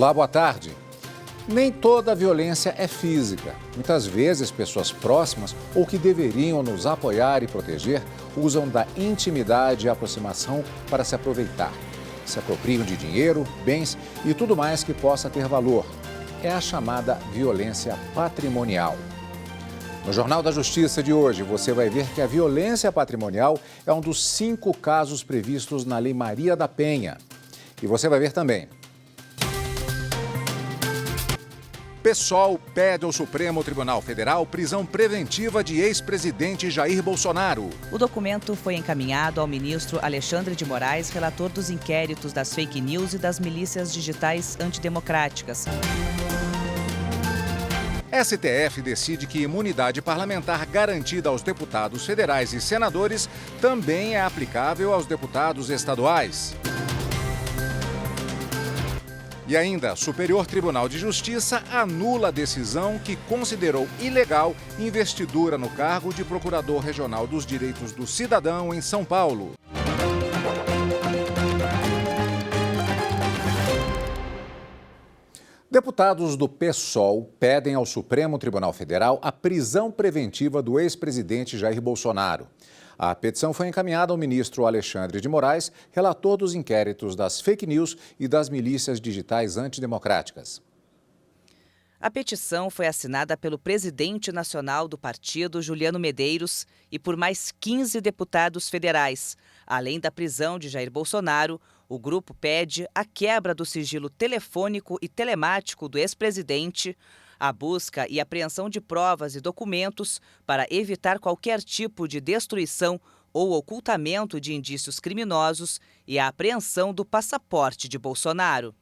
Olá, boa tarde. Nem toda violência é física. Muitas vezes, pessoas próximas ou que deveriam nos apoiar e proteger usam da intimidade e aproximação para se aproveitar. Se apropriam de dinheiro, bens e tudo mais que possa ter valor. É a chamada violência patrimonial. No Jornal da Justiça de hoje, você vai ver que a violência patrimonial é um dos 5 casos previstos na Lei Maria da Penha. E você vai ver também. PSOL pede ao Supremo Tribunal Federal prisão preventiva de ex-presidente Jair Bolsonaro. O documento foi encaminhado ao ministro Alexandre de Moraes, relator dos inquéritos das fake news e das milícias digitais antidemocráticas. STF decide que imunidade parlamentar garantida aos deputados federais e senadores também é aplicável aos deputados estaduais. E ainda, Superior Tribunal de Justiça anula a decisão que considerou ilegal investidura no cargo de Procurador Regional dos Direitos do Cidadão em São Paulo. Deputados do PSOL pedem ao Supremo Tribunal Federal a prisão preventiva do ex-presidente Jair Bolsonaro. A petição foi encaminhada ao ministro Alexandre de Moraes, relator dos inquéritos das fake news e das milícias digitais antidemocráticas. A petição foi assinada pelo presidente nacional do partido, Juliano Medeiros, e por mais 15 deputados federais. Além da prisão de Jair Bolsonaro, o grupo pede a quebra do sigilo telefônico e telemático do ex-presidente, a busca e apreensão de provas e documentos para evitar qualquer tipo de destruição ou ocultamento de indícios criminosos e a apreensão do passaporte de Bolsonaro.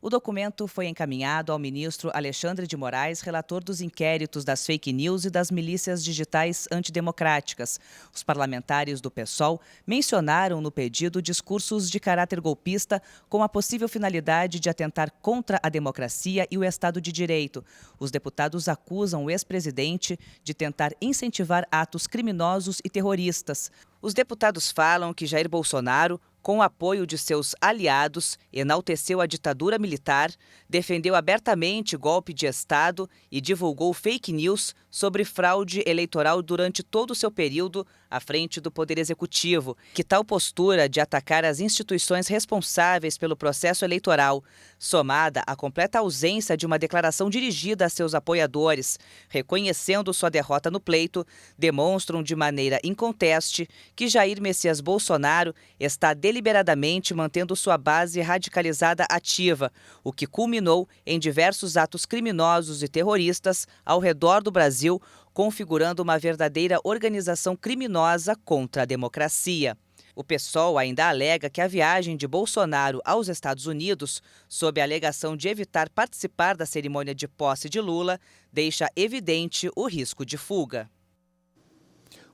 O documento foi encaminhado ao ministro Alexandre de Moraes, relator dos inquéritos das fake news e das milícias digitais antidemocráticas. Os parlamentares do PSOL mencionaram no pedido discursos de caráter golpista com a possível finalidade de atentar contra a democracia e o Estado de Direito. Os deputados acusam o ex-presidente de tentar incentivar atos criminosos e terroristas. Os deputados falam que Jair Bolsonaro, com o apoio de seus aliados, enalteceu a ditadura militar, defendeu abertamente golpe de Estado e divulgou fake news sobre fraude eleitoral durante todo o seu período à frente do Poder Executivo. Que tal postura de atacar as instituições responsáveis pelo processo eleitoral, somada à completa ausência de uma declaração dirigida a seus apoiadores, reconhecendo sua derrota no pleito, demonstram de maneira inconteste que Jair Messias Bolsonaro está deliberadamente mantendo sua base radicalizada ativa, o que culminou em diversos atos criminosos e terroristas ao redor do Brasil, configurando uma verdadeira organização criminosa contra a democracia. O PSOL ainda alega que a viagem de Bolsonaro aos Estados Unidos, sob a alegação de evitar participar da cerimônia de posse de Lula, deixa evidente o risco de fuga.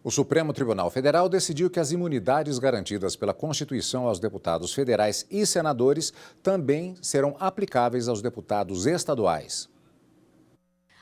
O Supremo Tribunal Federal decidiu que as imunidades garantidas pela Constituição aos deputados federais e senadores também serão aplicáveis aos deputados estaduais.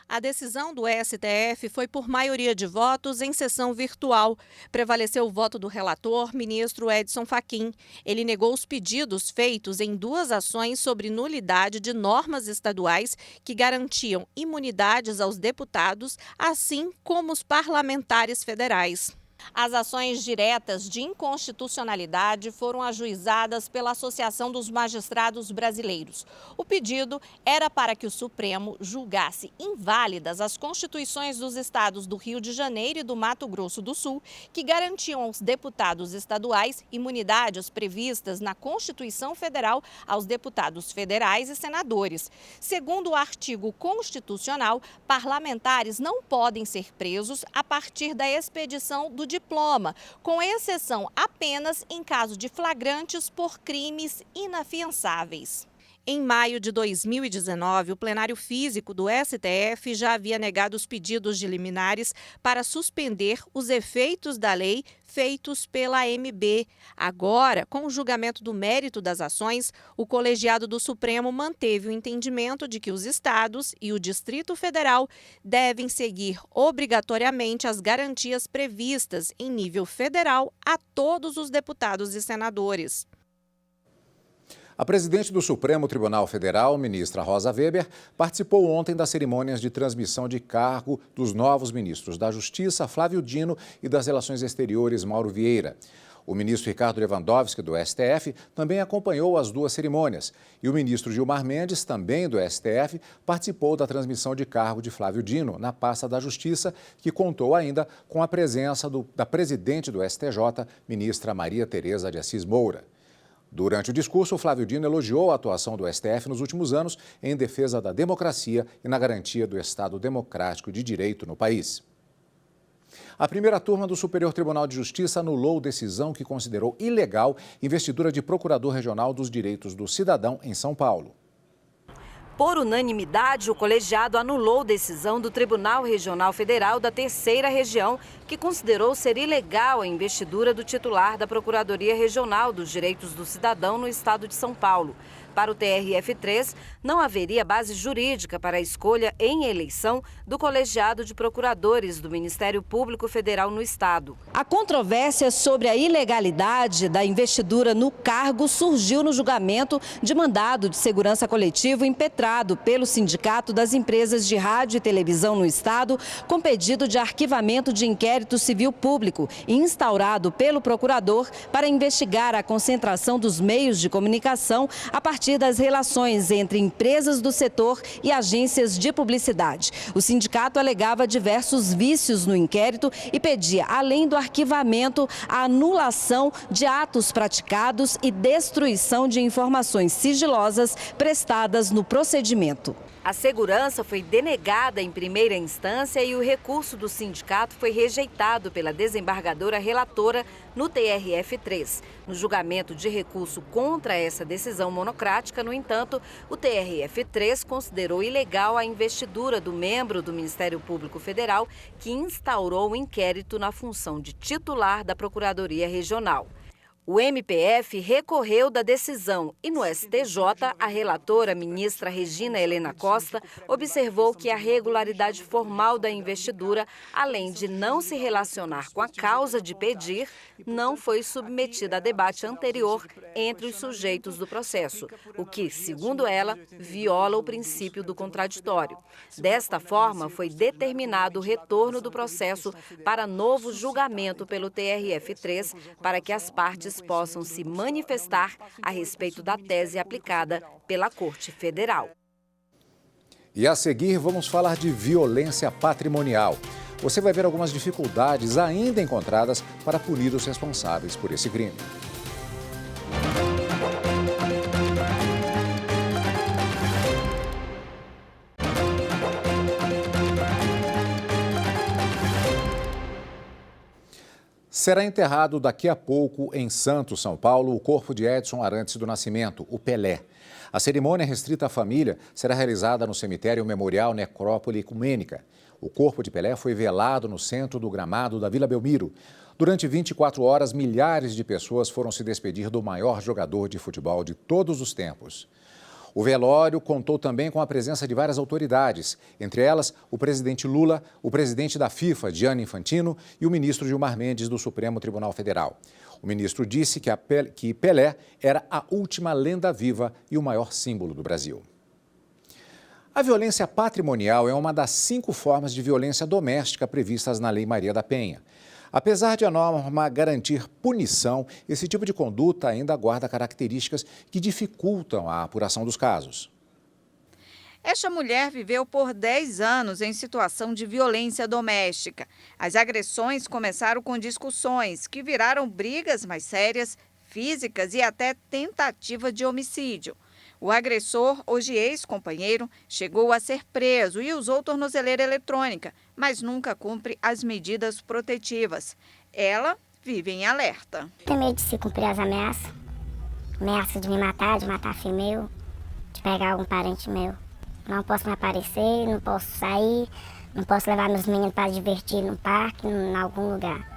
A decisão do STF foi por maioria de votos em sessão virtual. Prevaleceu o voto do relator, ministro Edson Fachin. Ele negou os pedidos feitos em 2 ações sobre nulidade de normas estaduais que garantiam imunidades aos deputados, assim como os parlamentares federais. As ações diretas de inconstitucionalidade foram ajuizadas pela Associação dos Magistrados Brasileiros. O pedido era para que o Supremo julgasse inválidas as constituições dos estados do Rio de Janeiro e do Mato Grosso do Sul, que garantiam aos deputados estaduais imunidades previstas na Constituição Federal aos deputados federais e senadores. Segundo o artigo constitucional, parlamentares não podem ser presos a partir da expedição do diploma, com exceção apenas em caso de flagrantes por crimes inafiançáveis. Em maio de 2019, o plenário físico do STF já havia negado os pedidos de liminares para suspender os efeitos da lei feitos pela AMB. Agora, com o julgamento do mérito das ações, o colegiado do Supremo manteve o entendimento de que os estados e o Distrito Federal devem seguir obrigatoriamente as garantias previstas em nível federal a todos os deputados e senadores. A presidente do Supremo Tribunal Federal, ministra Rosa Weber, participou ontem das cerimônias de transmissão de cargo dos novos ministros da Justiça, Flávio Dino, e das Relações Exteriores, Mauro Vieira. O ministro Ricardo Lewandowski, do STF, também acompanhou as duas cerimônias. E o ministro Gilmar Mendes, também do STF, participou da transmissão de cargo de Flávio Dino na pasta da Justiça, que contou ainda com a presença da presidente do STJ, ministra Maria Tereza de Assis Moura. Durante o discurso, o Flávio Dino elogiou a atuação do STF nos últimos anos em defesa da democracia e na garantia do Estado democrático de direito no país. A primeira turma do Superior Tribunal de Justiça anulou decisão que considerou ilegal investidura de procurador regional dos direitos do cidadão em São Paulo. Por unanimidade, o colegiado anulou decisão do Tribunal Regional Federal da Terceira Região, que considerou ser ilegal a investidura do titular da Procuradoria Regional dos Direitos do Cidadão no estado de São Paulo. Para o TRF3, não haveria base jurídica para a escolha em eleição do colegiado de procuradores do Ministério Público Federal no estado. A controvérsia sobre a ilegalidade da investidura no cargo surgiu no julgamento de mandado de segurança coletivo impetrado pelo Sindicato das Empresas de Rádio e Televisão no estado, com pedido de arquivamento de inquérito civil público instaurado pelo procurador para investigar a concentração dos meios de comunicação a partir das relações entre empresas do setor e agências de publicidade. O sindicato alegava diversos vícios no inquérito e pedia, além do arquivamento, a anulação de atos praticados e destruição de informações sigilosas prestadas no procedimento. A segurança foi denegada em primeira instância e o recurso do sindicato foi rejeitado pela desembargadora relatora no TRF3. No julgamento de recurso contra essa decisão monocrática, no entanto, o TRF3 considerou ilegal a investidura do membro do Ministério Público Federal que instaurou o inquérito na função de titular da Procuradoria Regional. O MPF recorreu da decisão e no STJ, a relatora, ministra Regina Helena Costa, observou que a regularidade formal da investidura, além de não se relacionar com a causa de pedir, não foi submetida a debate anterior entre os sujeitos do processo, o que, segundo ela, viola o princípio do contraditório. Desta forma, foi determinado o retorno do processo para novo julgamento pelo TRF3 para que as partes possam se manifestar a respeito da tese aplicada pela Corte Federal. E a seguir vamos falar de violência patrimonial. Você vai ver algumas dificuldades ainda encontradas para punir os responsáveis por esse crime. Será enterrado daqui a pouco em Santos, São Paulo, o corpo de Edson Arantes do Nascimento, o Pelé. A cerimônia restrita à família será realizada no cemitério Memorial Necrópole Ecumênica. O corpo de Pelé foi velado no centro do gramado da Vila Belmiro. Durante 24 horas, milhares de pessoas foram se despedir do maior jogador de futebol de todos os tempos. O velório contou também com a presença de várias autoridades, entre elas o presidente Lula, o presidente da FIFA, Gianni Infantino, e o ministro Gilmar Mendes, do Supremo Tribunal Federal. O ministro disse que Pelé era a última lenda viva e o maior símbolo do Brasil. A violência patrimonial é uma das 5 formas de violência doméstica previstas na Lei Maria da Penha. Apesar de a norma garantir punição, esse tipo de conduta ainda guarda características que dificultam a apuração dos casos. Esta mulher viveu por 10 anos em situação de violência doméstica. As agressões começaram com discussões que viraram brigas mais sérias, físicas e até tentativa de homicídio. O agressor, hoje ex-companheiro, chegou a ser preso e usou tornozeleira eletrônica, mas nunca cumpre as medidas protetivas. Ela vive em alerta. Tenho medo de se cumprir as ameaças. Ameaça de me matar, de matar filho meu, de pegar algum parente meu. Não posso me aparecer, não posso sair, não posso levar meus meninos para divertir no parque, em algum lugar.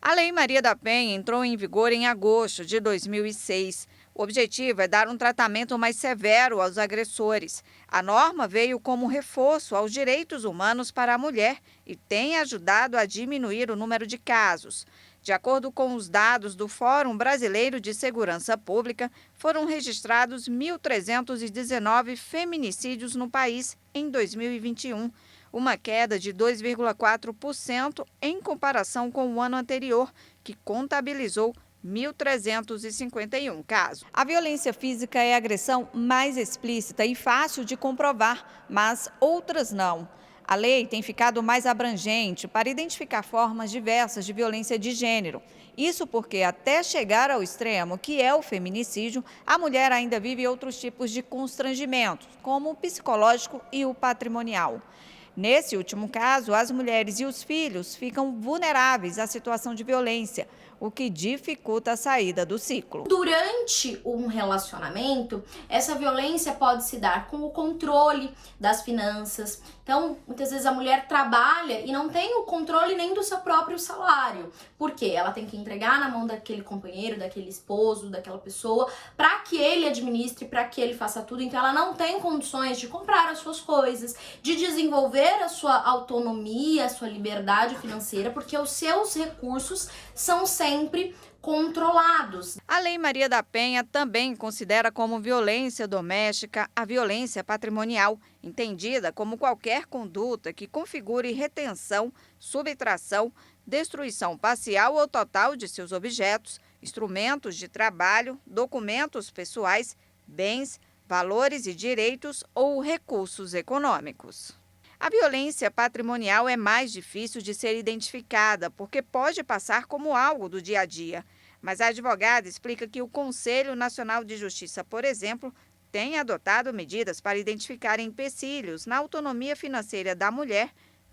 A Lei Maria da Penha entrou em vigor em agosto de 2006. O objetivo é dar um tratamento mais severo aos agressores. A norma veio como reforço aos direitos humanos para a mulher e tem ajudado a diminuir o número de casos. De acordo com os dados do Fórum Brasileiro de Segurança Pública, foram registrados 1.319 feminicídios no país em 2021, uma queda de 2,4% em comparação com o ano anterior, que contabilizou 1.351 casos. A violência física é a agressão mais explícita e fácil de comprovar, mas outras não. A lei tem ficado mais abrangente para identificar formas diversas de violência de gênero. Isso porque, até chegar ao extremo, que é o feminicídio, a mulher ainda vive outros tipos de constrangimentos, como o psicológico e o patrimonial. Nesse último caso, as mulheres e os filhos ficam vulneráveis à situação de violência, o que dificulta a saída do ciclo. Durante um relacionamento, essa violência pode se dar com o controle das finanças. Então, muitas vezes a mulher trabalha e não tem o controle nem do seu próprio salário. Por quê? Ela tem que entregar na mão daquele companheiro, daquele esposo, daquela pessoa, para que ele administre, para que ele faça tudo. Então, ela não tem condições de comprar as suas coisas, de desenvolver a sua autonomia, a sua liberdade financeira, porque os seus recursos são sempre controlados. A Lei Maria da Penha também considera como violência doméstica a violência patrimonial, entendida como qualquer conduta que configure retenção, subtração, destruição parcial ou total de seus objetos, instrumentos de trabalho, documentos pessoais, bens, valores e direitos ou recursos econômicos. A violência patrimonial é mais difícil de ser identificada porque pode passar como algo do dia a dia. Mas a advogada explica que o Conselho Nacional de Justiça, por exemplo, tem adotado medidas para identificar empecilhos na autonomia financeira da mulher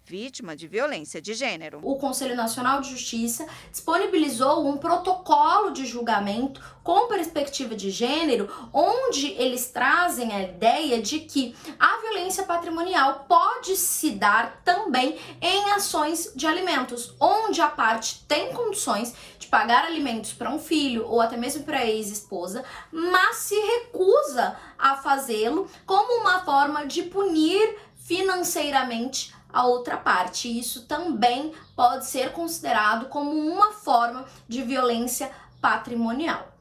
vítima de violência de gênero. O Conselho Nacional de Justiça disponibilizou um protocolo de julgamento com perspectiva de gênero, onde eles trazem a ideia de que a violência patrimonial pode se dar também em ações de alimentos, onde a parte tem condições de pagar alimentos para um filho ou até mesmo para a ex-esposa, mas se recusa a fazê-lo como uma forma de punir financeiramente a outra parte. Isso também pode ser considerado como uma forma de violência patrimonial.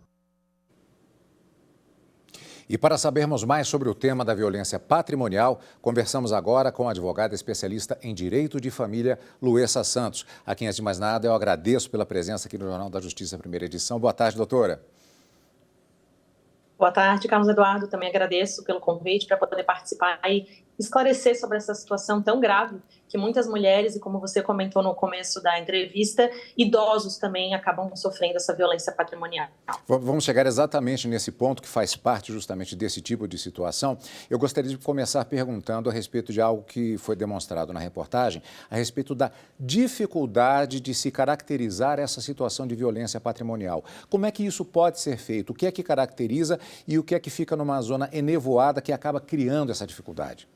E para sabermos mais sobre o tema da violência patrimonial, conversamos agora com a advogada especialista em Direito de Família, Luessa Santos. A quem, antes de mais nada, eu agradeço pela presença aqui no Jornal da Justiça, primeira edição. Boa tarde, doutora. Boa tarde, Carlos Eduardo. Também agradeço pelo convite para poder participar e esclarecer sobre essa situação tão grave que muitas mulheres, e como você comentou no começo da entrevista, idosos também acabam sofrendo essa violência patrimonial. Vamos chegar exatamente nesse ponto que faz parte justamente desse tipo de situação. Eu gostaria de começar perguntando a respeito de algo que foi demonstrado na reportagem, a respeito da dificuldade de se caracterizar essa situação de violência patrimonial. Como é que isso pode ser feito? O que é que caracteriza e o que é que fica numa zona enevoada que acaba criando essa dificuldade?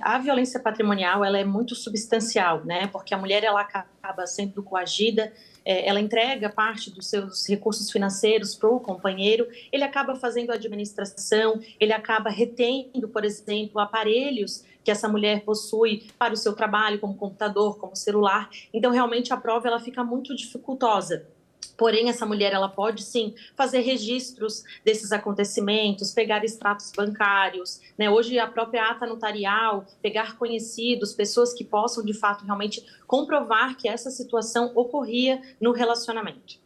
A violência patrimonial ela é muito substancial, né? Porque a mulher ela acaba sendo coagida, ela entrega parte dos seus recursos financeiros para o companheiro, ele acaba fazendo a administração, ele acaba retendo, por exemplo, aparelhos que essa mulher possui para o seu trabalho, como computador, como celular. Então, realmente, a prova ela fica muito dificultosa. Porém, essa mulher ela pode, sim, fazer registros desses acontecimentos, pegar extratos bancários, né? Hoje, a própria ata notarial, pegar conhecidos, pessoas que possam, de fato, realmente comprovar que essa situação ocorria no relacionamento.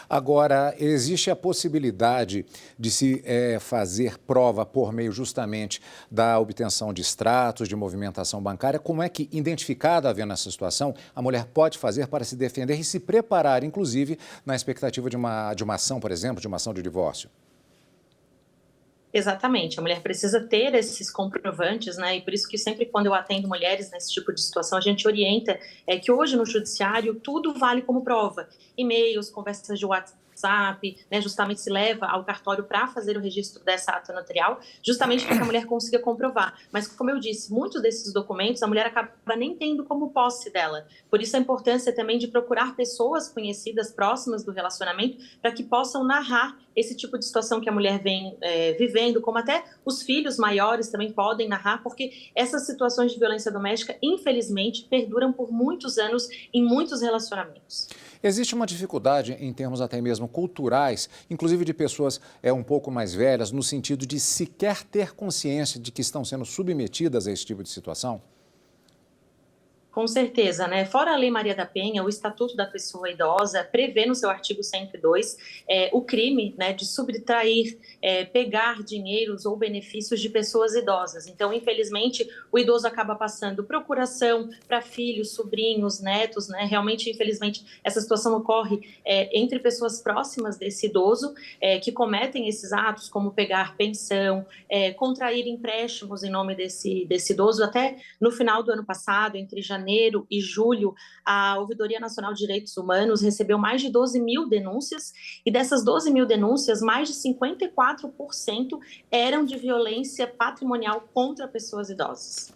Agora, existe a possibilidade de se fazer prova por meio justamente da obtenção de extratos, de movimentação bancária. Como é que, identificada havendo essa situação, a mulher pode fazer para se defender e se preparar, inclusive, na expectativa de uma ação, por exemplo, de uma ação de divórcio? Exatamente, a mulher precisa ter esses comprovantes, né? E por isso que sempre quando eu atendo mulheres nesse tipo de situação, a gente orienta que hoje no judiciário tudo vale como prova. E-mails, conversas de WhatsApp, né? Justamente se leva ao cartório para fazer o registro dessa ata notarial, justamente para que a mulher consiga comprovar. Mas como eu disse, muitos desses documentos a mulher acaba nem tendo como posse dela. Por isso a importância também de procurar pessoas conhecidas, próximas do relacionamento, para que possam narrar esse tipo de situação que a mulher vem vivendo, como até os filhos maiores também podem narrar, porque essas situações de violência doméstica, infelizmente, perduram por muitos anos em muitos relacionamentos. Existe uma dificuldade em termos até mesmo culturais, inclusive de pessoas um pouco mais velhas, no sentido de sequer ter consciência de que estão sendo submetidas a esse tipo de situação? Com certeza, né? Fora a Lei Maria da Penha, o Estatuto da Pessoa Idosa prevê no seu artigo 102 o crime, né, de subtrair, pegar dinheiros ou benefícios de pessoas idosas. Então, infelizmente, o idoso acaba passando procuração para filhos, sobrinhos, netos, né? Realmente, infelizmente, essa situação ocorre entre pessoas próximas desse idoso que cometem esses atos, como pegar pensão, contrair empréstimos em nome desse idoso. Até no final do ano passado, entre janeiro e julho, a Ouvidoria Nacional de Direitos Humanos recebeu mais de 12 mil denúncias, e dessas 12 mil denúncias, mais de 54% eram de violência patrimonial contra pessoas idosas.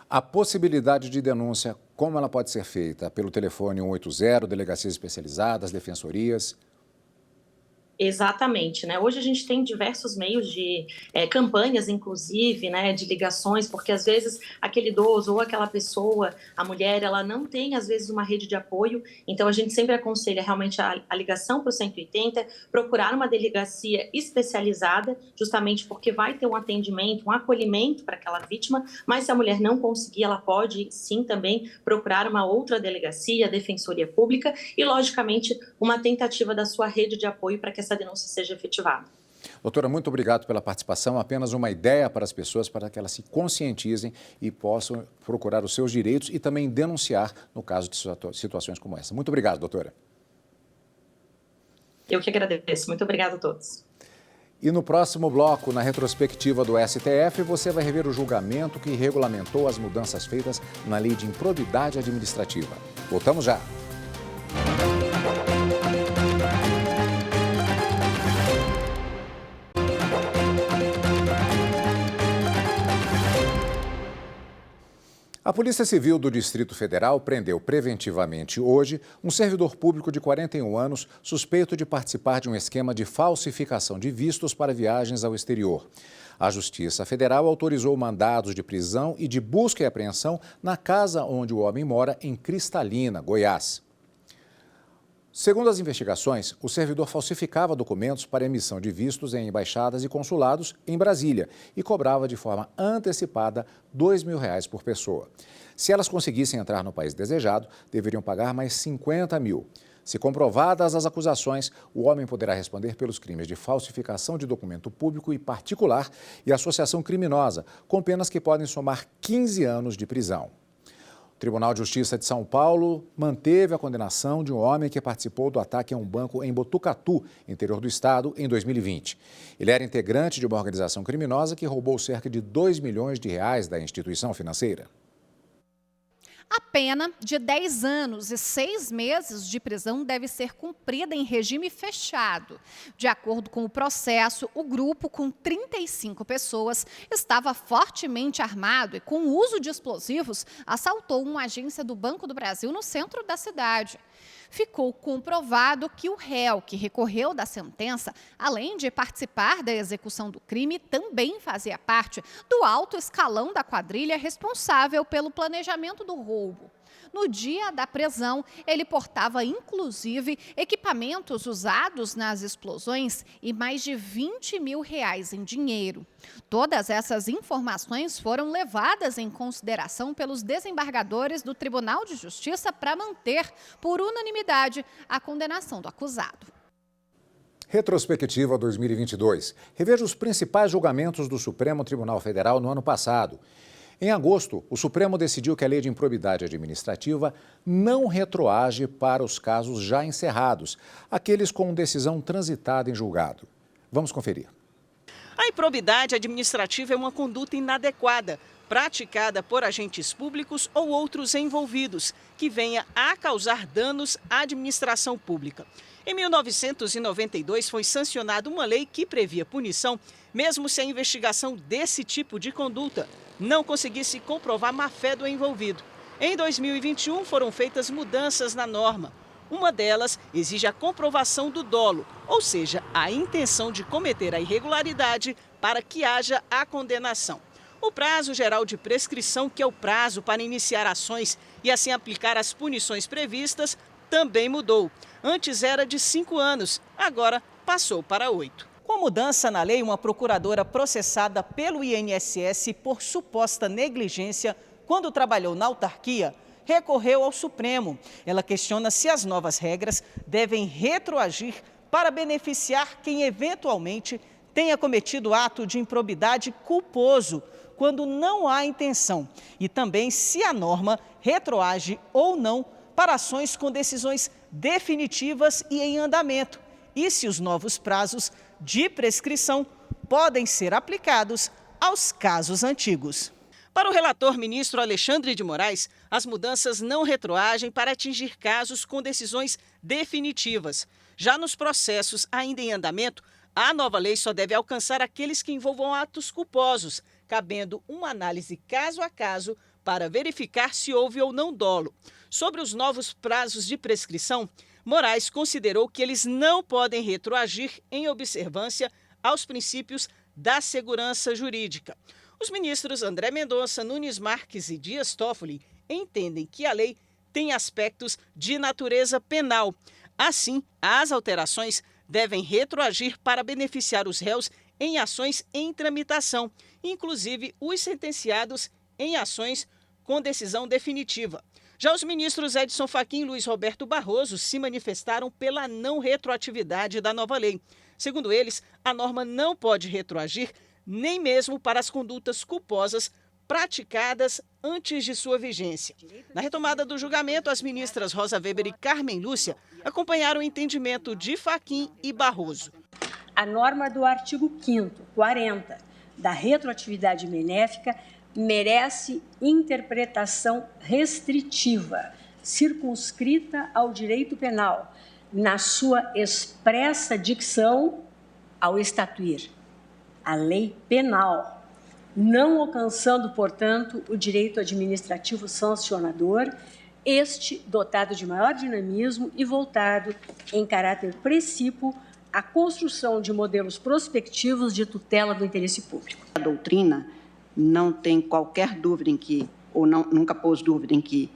A possibilidade de denúncia, como ela pode ser feita? Pelo telefone 180, delegacias especializadas, defensorias? Exatamente, né? Hoje a gente tem diversos meios de campanhas, inclusive, né, de ligações, porque às vezes aquele idoso ou aquela pessoa, a mulher, ela não tem às vezes uma rede de apoio, então a gente sempre aconselha realmente a ligação para o 180, procurar uma delegacia especializada, justamente porque vai ter um atendimento, um acolhimento para aquela vítima, mas se a mulher não conseguir, ela pode sim também procurar uma outra delegacia, a Defensoria Pública e, logicamente, uma tentativa da sua rede de apoio para que essa denúncia seja efetivada. Doutora, muito obrigado pela participação. Apenas uma ideia para as pessoas, para que elas se conscientizem e possam procurar os seus direitos e também denunciar no caso de situações como essa. Muito obrigado, doutora. Eu que agradeço. Muito obrigada a todos. E no próximo bloco, na retrospectiva do STF, você vai rever o julgamento que regulamentou as mudanças feitas na Lei de Improbidade Administrativa. Voltamos já. A Polícia Civil do Distrito Federal prendeu preventivamente hoje um servidor público de 41 anos suspeito de participar de um esquema de falsificação de vistos para viagens ao exterior. A Justiça Federal autorizou mandados de prisão e de busca e apreensão na casa onde o homem mora, em Cristalina, Goiás. Segundo as investigações, o servidor falsificava documentos para emissão de vistos em embaixadas e consulados em Brasília e cobrava de forma antecipada R$2.000 por pessoa. Se elas conseguissem entrar no país desejado, deveriam pagar mais R$50 mil. Se comprovadas as acusações, o homem poderá responder pelos crimes de falsificação de documento público e particular e associação criminosa, com penas que podem somar 15 anos de prisão. O Tribunal de Justiça de São Paulo manteve a condenação de um homem que participou do ataque a um banco em Botucatu, interior do estado, em 2020. Ele era integrante de uma organização criminosa que roubou cerca de R$2 milhões da instituição financeira. A pena de 10 anos e 6 meses de prisão deve ser cumprida em regime fechado. De acordo com o processo, o grupo, com 35 pessoas, estava fortemente armado e, com o uso de explosivos, assaltou uma agência do Banco do Brasil no centro da cidade. Ficou comprovado que o réu que recorreu da sentença, além de participar da execução do crime, também fazia parte do alto escalão da quadrilha responsável pelo planejamento do roubo. No dia da prisão, ele portava, inclusive, equipamentos usados nas explosões e mais de R$20 mil em dinheiro. Todas essas informações foram levadas em consideração pelos desembargadores do Tribunal de Justiça para manter, por unanimidade, a condenação do acusado. Retrospectiva 2022. Reveja os principais julgamentos do Supremo Tribunal Federal no ano passado. Em agosto, o Supremo decidiu que a Lei de Improbidade Administrativa não retroage para os casos já encerrados, aqueles com decisão transitada em julgado. Vamos conferir. A improbidade administrativa é uma conduta inadequada, praticada por agentes públicos ou outros envolvidos, que venha a causar danos à administração pública. Em 1992, foi sancionada uma lei que previa punição, mesmo se a investigação desse tipo de conduta não conseguisse comprovar má-fé do envolvido. Em 2021, foram feitas mudanças na norma. Uma delas exige a comprovação do dolo, ou seja, a intenção de cometer a irregularidade para que haja a condenação. O prazo geral de prescrição, que é o prazo para iniciar ações e assim aplicar as punições previstas, também mudou. Antes era de 5 anos, agora passou para 8. Com a mudança na lei, uma procuradora processada pelo INSS por suposta negligência quando trabalhou na autarquia, recorreu ao Supremo. Ela questiona se as novas regras devem retroagir para beneficiar quem eventualmente tenha cometido ato de improbidade culposo, quando não há intenção. E também se a norma retroage ou não para ações com decisões definitivas e em andamento. E se os novos prazos de prescrição podem ser aplicados aos casos antigos. Para o relator ministro Alexandre de Moraes, as mudanças não retroagem para atingir casos com decisões definitivas. Já nos processos ainda em andamento, a nova lei só deve alcançar aqueles que envolvam atos culposos, cabendo uma análise caso a caso para verificar se houve ou não dolo. Sobre os novos prazos de prescrição, Moraes considerou que eles não podem retroagir em observância aos princípios da segurança jurídica. Os ministros André Mendonça, Nunes Marques e Dias Toffoli entendem que a lei tem aspectos de natureza penal. Assim, as alterações devem retroagir para beneficiar os réus em ações em tramitação, inclusive os sentenciados em ações com decisão definitiva. Já os ministros Edson Fachin e Luiz Roberto Barroso se manifestaram pela não retroatividade da nova lei. Segundo eles, a norma não pode retroagir nem mesmo para as condutas culposas praticadas antes de sua vigência. Na retomada do julgamento, as ministras Rosa Weber e Carmen Lúcia acompanharam o entendimento de Fachin e Barroso. A norma do artigo 5º, 40, da retroatividade benéfica, merece interpretação restritiva, circunscrita ao direito penal, na sua expressa dicção ao estatuir a lei penal, não alcançando, portanto, o direito administrativo sancionador, este dotado de maior dinamismo e voltado, em caráter precípuo, à construção de modelos prospectivos de tutela do interesse público. A doutrina não tem qualquer dúvida em que, ou não, nunca pôs dúvida em que,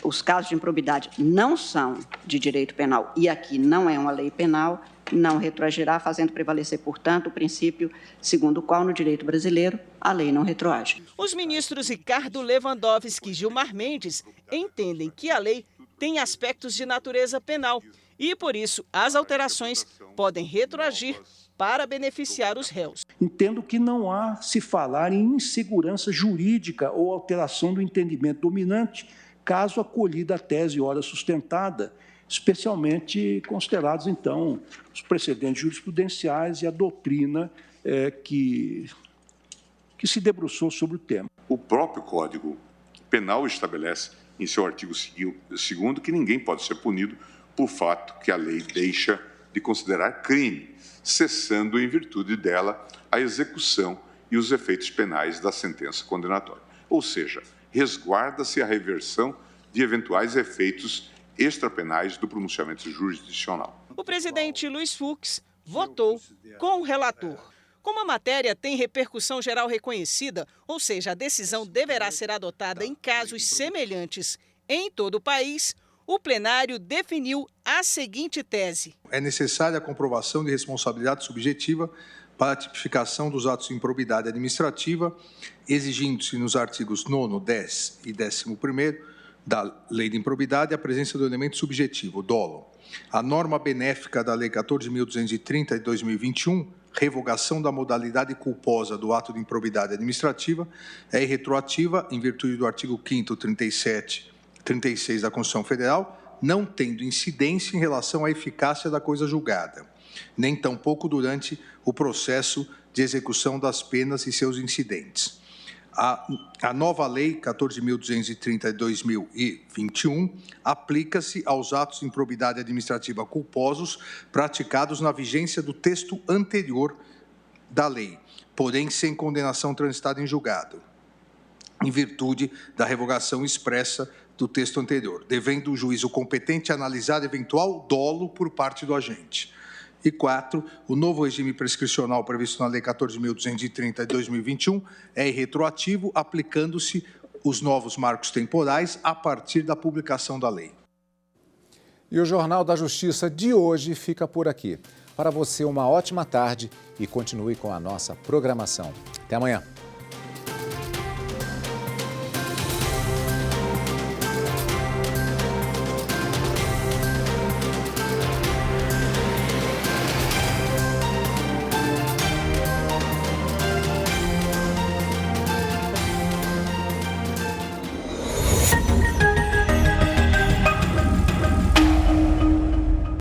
os casos de improbidade não são de direito penal e aqui não é uma lei penal, não retroagirá, fazendo prevalecer, portanto, o princípio segundo o qual, no direito brasileiro, a lei não retroage. Os ministros Ricardo Lewandowski e Gilmar Mendes entendem que a lei tem aspectos de natureza penal e, por isso, as alterações podem retroagir para beneficiar os réus. Entendo que não há se falar em insegurança jurídica ou alteração do entendimento dominante, caso acolhida a tese ora sustentada, especialmente considerados, então, os precedentes jurisprudenciais e a doutrina que se debruçou sobre o tema. O próprio Código Penal estabelece, em seu artigo 2º, que ninguém pode ser punido por fato que a lei deixa de considerar crime, cessando, em virtude dela, a execução e os efeitos penais da sentença condenatória. Ou seja, resguarda-se a reversão de eventuais efeitos extrapenais do pronunciamento jurisdicional. O presidente Luiz Fux votou com o relator. Como a matéria tem repercussão geral reconhecida, ou seja, a decisão deverá ser adotada em casos semelhantes em todo o país, o plenário definiu a seguinte tese. É necessária a comprovação de responsabilidade subjetiva para a tipificação dos atos de improbidade administrativa, exigindo-se nos artigos 9º, 10 e 11º da Lei de Improbidade a presença do elemento subjetivo, dolo. A norma benéfica da Lei 14.230 de 2021, revogação da modalidade culposa do ato de improbidade administrativa, é irretroativa em virtude do artigo 5º, 37 e 36 da Constituição Federal, não tendo incidência em relação à eficácia da coisa julgada, nem tampouco durante o processo de execução das penas e seus incidentes. A nova Lei 14.230 de 2021 aplica-se aos atos de improbidade administrativa culposos praticados na vigência do texto anterior da lei, porém sem condenação transitada em julgado, em virtude da revogação expressa do texto anterior, devendo o juízo competente analisar eventual dolo por parte do agente. E 4, o novo regime prescricional previsto na Lei 14.230 de 2021 é irretroativo, aplicando-se os novos marcos temporais a partir da publicação da lei. E o Jornal da Justiça de hoje fica por aqui. Para você, uma ótima tarde e continue com a nossa programação. Até amanhã.